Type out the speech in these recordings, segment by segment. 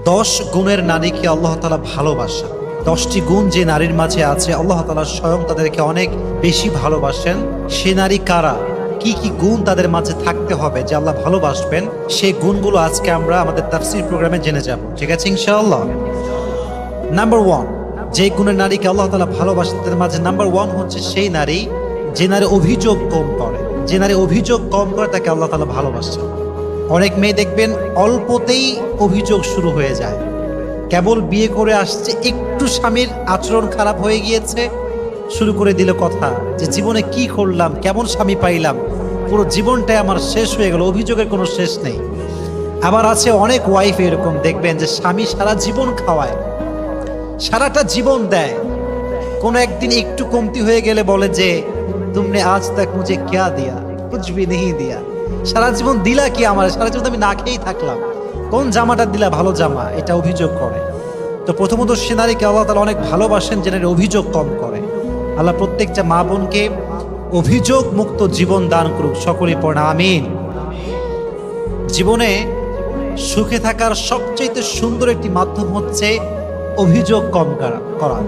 10 গুণের নারীকে আল্লাহ তাআলা ভালোবাসেন। 10টি গুণ যে নারীর মাঝে আছে আল্লাহ তাআলা স্বয়ং তাদেরকে অনেক বেশি ভালোবাসেন। সে নারী কারা, কি কি গুণ তাদের মাঝে থাকতে হবে যে আল্লাহ ভালোবাসবেন, সেই গুণগুলো আজকে আমরা আমাদের তাফসীর প্রোগ্রামে জেনে যাব। ঠিক আছে ইনশাআল্লাহ। নাম্বার 1, যে গুণের নারীকে আল্লাহ তাআলা ভালোবাসেন তাদের মাঝে নাম্বার 1 হচ্ছে সেই নারী যে নারী অভিযোগ কম করে। যে নারী অভিযোগ কম করে তাকে আল্লাহ তাআলা ভালোবাসেন। অনেক মেয়ে দেখবেন অল্পতেই অভিযোগ শুরু হয়ে যায়। কেবল বিয়ে করে আসছে, একটু স্বামীর আচরণ খারাপ হয়ে গিয়েছে, শুরু করে দিল কথা যে জীবনে কি করলাম, কেমন স্বামী পাইলাম, পুরো জীবনটাই আমার শেষ হয়ে গেল। অভিযোগের কোনো শেষ নেই। আবার আছে অনেক ওয়াইফ এরকম দেখবেন যে স্বামী সারা জীবন খাওয়ায়, সারাটা জীবন দেয়, কোনো একদিন একটু কমতি হয়ে গেলে বলে যে তুমনে আজ তক মুঝে ক্যা দিয়া, কুছ ভি নেহি দিয়া। সারা জীবন দিলা কি আমার, সারা জীবন আমি না খেয়েই থাকলাম, কোন জামাটা দিলা ভালো জামা, এটা অভিযোগ করে। তো প্রথমত সে নারীকে আল্লাহ তাআলা অনেক ভালোবাসেন যে নারী অভিযোগ কম করে। আল্লাহ প্রত্যেকটা মা বোনকে অভিযোগ মুক্ত জীবন দান করুক, সকলেই পড়ে আমিন। জীবনে সুখে থাকার সবচেয়ে সুন্দর একটি মাধ্যম হচ্ছে অভিযোগ কম করা।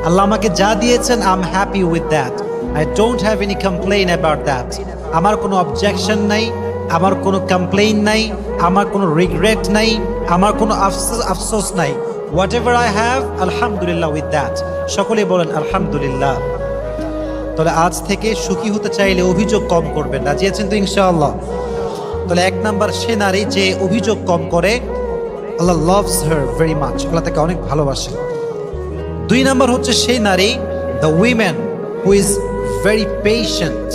আল্লাহ আমাকে যা দিয়েছেন I am happy with that, I don't have any complain about that. আমার কোনো অবজেকশন নাই, আমার কোনো কমপ্লেইন নাই, আমার কোনো রিগ্রেট নাই, আমার কোনো আফসোস নাই। হোয়াট এভার আই হ্যাভ আলহামদুলিল্লাহ উইথ দ্যাট। সকলে বলেন আলহামদুলিল্লাহ। তাহলে আজ থেকে সুখী হতে চাইলে অভিযোগ কম করবেন, রাজি আছেন তো ইনশাআল্লাহ? তাহলে 1 নাম্বার সে নারী যে অভিযোগ কম করে, আল্লাহ লাভস হার ভেরি মাচ, আল্লাহ তাকে অনেক ভালোবাসে। 2 নাম্বার হচ্ছে সেই নারী the women who is very patient,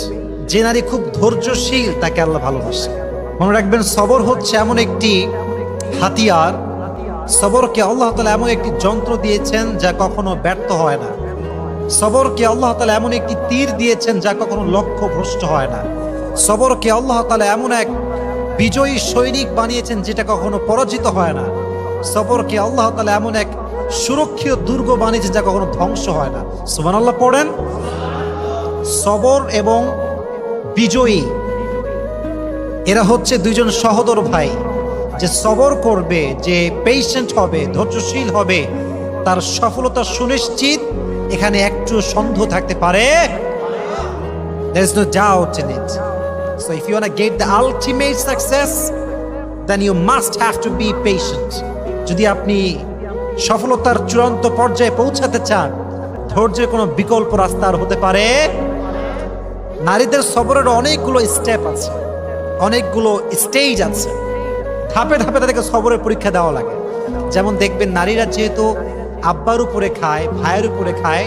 যে নারী খুব ধৈর্যশীল, তাকে আল্লাহ ভালোবাসে। মনে রাখবেন সবর হচ্ছে এমন একটি হাতিয়ার, সবরকে আল্লাহ তাআলা এমন একটি যন্ত্র দিয়েছেন যা কখনো ব্যর্থ হয় না। সবরকে আল্লাহ তাআলা এমন একটি তীর দিয়েছেন যা কখনো লক্ষ্য ভ্রষ্ট হয় না। সবরকে আল্লাহ তাআলা এমন এক বিজয়ী সৈনিক বানিয়েছেন যেটা কখনো পরাজিত হয় না। সবরকে আল্লাহ তাআলা এমন এক সুরক্ষিত দুর্গ বানিয়েছেন যা কখনো ধ্বংস হয় না। সুবহানাল্লাহ পড়েন। সবর এবং বিজয়ী এরা হচ্ছে দুইজন সহোদর ভাই। যে সবর করবে, যে পেশেন্ট হবে, ধৈর্যশীল হবে, তার সফলতা সুনিশ্চিত। এখানে একটু সন্দেহ থাকতে পারে, there is no doubt in it. So if you want to get the ultimate success, then you must have to be patient. যদি আপনি সফলতার চূড়ান্ত পর্যায়ে পৌঁছাতে চান, ধৈর্যের কোনো বিকল্প রাস্তা আর হতে পারে। নারীদের সবরের অনেকগুলো স্টেপ আছে, অনেকগুলো স্টেজ আছে, ধাপে ধাপে তাদেরকে সবরের পরীক্ষা দেওয়া লাগে। যেমন দেখবেন নারীরা যেহেতু আব্বার উপরে খায়, ভাইয়ের উপরে খায়,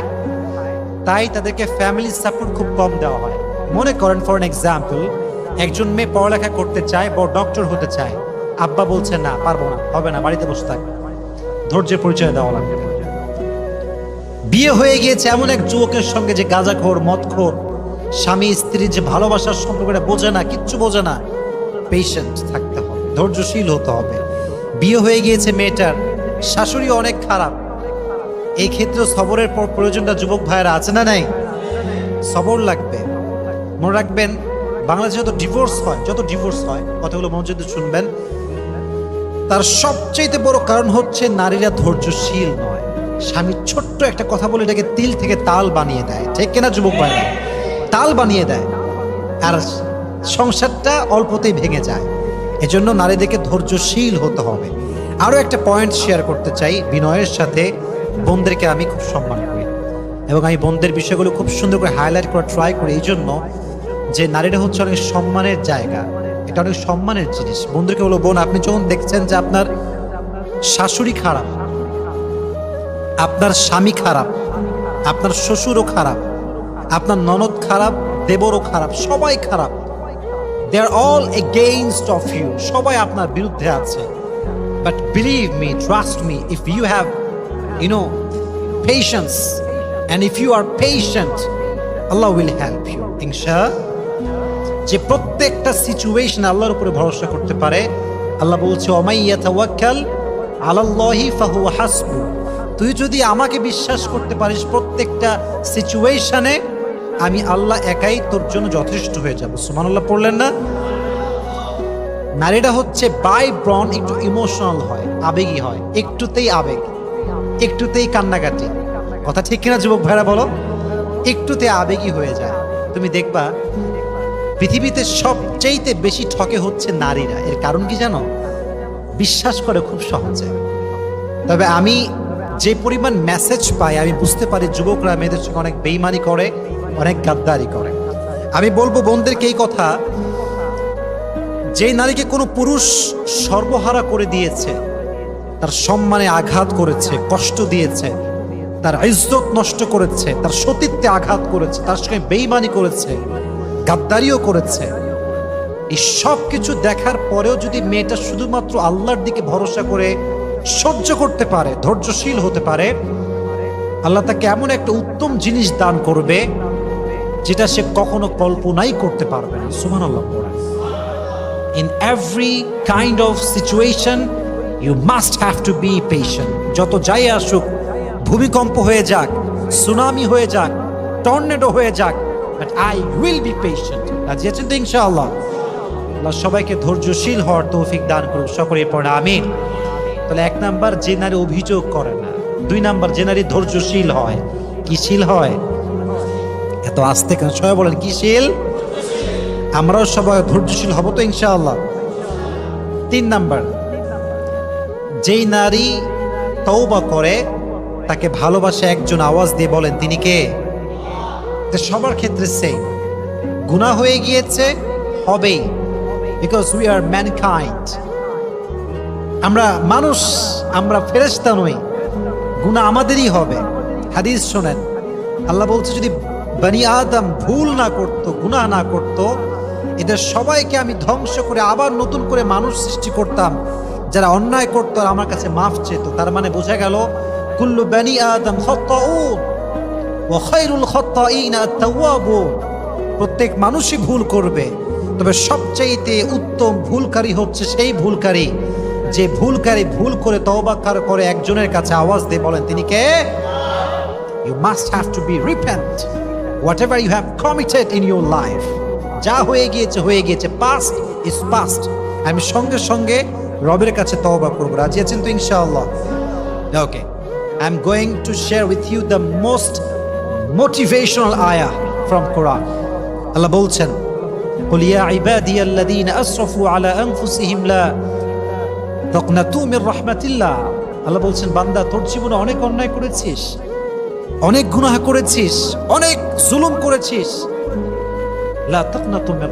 তাই তাদেরকে ফ্যামিলি সাপোর্ট খুব কম দেওয়া হয়। মনে করেন ফর এন এক্সাম্পল, একজন মেয়ে পড়ালেখা করতে চায়, বড় ডক্টর হতে চায়, আব্বা বলছে না, পারবো না, হবে না, বাড়িতে বসে থাকবে। ধৈর্যের পরিচয় দেওয়া লাগবে। বিয়ে হয়ে গিয়েছে এমন এক যুবকের সঙ্গে যে গাঁজাখোর, মদখোর, স্বামী স্ত্রীর যে ভালোবাসার সম্পর্কটা বোঝে না, কিচ্ছু বোঝে না। পেশেন্ট থাকতে হবে, ধৈর্যশীল হতে হবে। বিয়ে হয়ে গিয়েছে মেয়েটার, শাশুড়ি অনেক খারাপ, এই ক্ষেত্রে সবরের প্রয়োজনটা যুবক ভাইয়েরা আছে না নাই? সবর লাগবে। মনে রাখবেন বাংলাদেশে যত ডিভোর্স হয়, কথাগুলো মনোযোগ দিয়ে শুনবেন, তার সবচেয়ে বড় কারণ হচ্ছে নারীরা ধৈর্যশীল নয়। স্বামী ছোট্ট একটা কথা বলে এটাকে তিল থেকে তাল বানিয়ে দেয়, ঠিক কিনা যুবক ভাইরা? তাল বানিয়ে দেয়, আর সংসারটা অল্পতেই ভেঙে যায়। এজন্য নারীদেরকে ধৈর্যশীল হতে হবে। আরও একটা পয়েন্ট শেয়ার করতে চাই বিনয়ের সাথে। বোনদেরকে আমি খুব সম্মান করি এবং আমি বোনদের বিষয়গুলো খুব সুন্দর করে হাইলাইট করা ট্রাই করি, এই জন্য যে নারীরা হচ্ছে অনেক সম্মানের জায়গা, এটা অনেক সম্মানের জিনিস। বোনদেরকে বলো, বোন আপনি যখন দেখছেন যে আপনার শাশুড়ি খারাপ, আপনার স্বামী খারাপ, আপনার শ্বশুরও খারাপ, আপনার ননদ খারাপ, দেবরও খারাপ, সবাই খারাপ, they are all against of you, সবাই আপনার বিরুদ্ধে আছে। But believe me, trust me, if you have patience, and if you are patient, Allah will help you ইনশাআল্লাহ। যে প্রত্যেকটা সিচুয়েশন আল্লাহর উপরে ভরসা করতে পারে, আল্লাহ বলছে ওমাই ইয়াতাওয়াক্কাল আলাল্লাহি ফাহুয়া হাসবু। তুই যদি আমাকে বিশ্বাস করতে পারিস প্রত্যেকটা সিচুয়েশনে, আমি আল্লাহ একাই তোর জন্য যথেষ্ট হয়ে যাব। সুবহানাল্লাহ পড়লেন না? নারীরা হচ্ছে বাই ব্রন একটু ইমোশনাল হয়, আবেগী হয়, একটুতেই আবেগ, একটুতেই কান্নাকাটি। কথা ঠিক কিনা যুবক ভাইরা বলো? একটুতে আবেগী হয়ে যায়। তুমি দেখবা পৃথিবীতে সবচেয়েতে বেশি ঠকে হচ্ছে নারীরা। এর কারণ কি জানো? বিশ্বাস করে খুব সহজে। তবে আমি যে পরিমাণ মেসেজ পাই, আমি বুঝতে পারি যুবকরা মেয়েদের সঙ্গে অনেক বেইমানি করে, অনেক গাদ্দারি করে। আমি বলবো বোনদেরকে এই কথা, যে নারীকে কোনো পুরুষ সর্বহারা করে দিয়েছে, তার সম্মানে আঘাত করেছে, কষ্ট দিয়েছে, তার ইজ্জত নষ্ট করেছে, তার সতীত্বে আঘাত করেছে, তার সঙ্গে বেইমানি করেছে, গাদ্দারিও করেছে, এই সব কিছু দেখার পরেও যদি মেয়েটা শুধুমাত্র আল্লাহর দিকে ভরসা করে সহ্য করতে পারে, ধৈর্যশীল হতে পারে, আল্লাহ তাকে এমন একটা উত্তম জিনিস দান করবে যেটা সে কখনো কল্পনাই করতে পারবে না। সুবহানাল্লাহ। In every kind of situation you must have to be patient. যত যাই আসুক, ভূমিকম্প হয়ে যাক, সুনামি হয়ে যাক, টর্নেডো হয়ে যাক, but I will be patient. রাজি আছেন তো ইনশাআল্লাহ? আল্লাহ সবাইকে ধৈর্যশীল হওয়ার তৌফিক দান করুন, সকলেই পড়ে আমিন। তাহলে 1 নাম্বার, যে নারী অভিযোগ করে না। 2 নাম্বার, যে নারী ধৈর্যশীল হয়। কি শীল হয়? এত আস্তে কেন? সবাই বলেন কি শীল? আমরাও সবাই ধৈর্যশীল হব তো ইনশাআল্লাহ। 3 নাম্বার, যেই নারী তওবা করে তাকে ভালোবাসে একজন, আওয়াজ দিয়ে বলেন তিনি কে? সবার ক্ষেত্রে সেম। গুনাহ হয়ে গিয়েছে, হবেই, বিকজ উই আর ম্যানকাইন্ড। আমরা মানুষ, আমরা ফেরেশতা নই, গুনাহ আমাদেরই হবে। হাদিস শোনেন, আল্লাহ বলছে যদি বনি আদম ভুল না করত, গুনাহ না করত, এদের সবাইকে আমি ধ্বংস করে আবার নতুন করে মানুষ সৃষ্টি করতাম যারা অন্যায় করতো আর আমার কাছে মাফ চেত। তার মানে বোঝা গেল কুল্লু বনি আদম খাত্তাউন ওয়া খায়রুল খাত্তাইনা আত-তাওয়াবুন। প্রত্যেক মানুষই ভুল করবে, তবে সবচেয়ে উত্তম ভুলকারী হচ্ছে সেই ভুলকারী যে ভুলকারী ভুল করে তওবা করে একজনের কাছে আওয়াজ দিয়ে বলেন তিনি কে? You must have to be repent whatever you have committed in your life. যা হয়ে গিয়েছে হয়ে গিয়েছে, past is past। আমি সঙ্গে সঙ্গে রবের কাছে তওবা করব। রাজি আছেন তো ইনশাআল্লাহ? Okay, I'm going to share with you the most motivational ayah from Quran. আল্লাহ বলছেন, قل يا عبادي الذين أسرفوا على أنفسهم لا تقنطوا من رحمة الله। আল্লাহ বলছেন, বান্দা তোর জীবনে অনেক অন্যায় করেছিস, অনেক গুনাহ করেছিস, অনেক জুলুম করেছিস, লা তাকনাতু মিন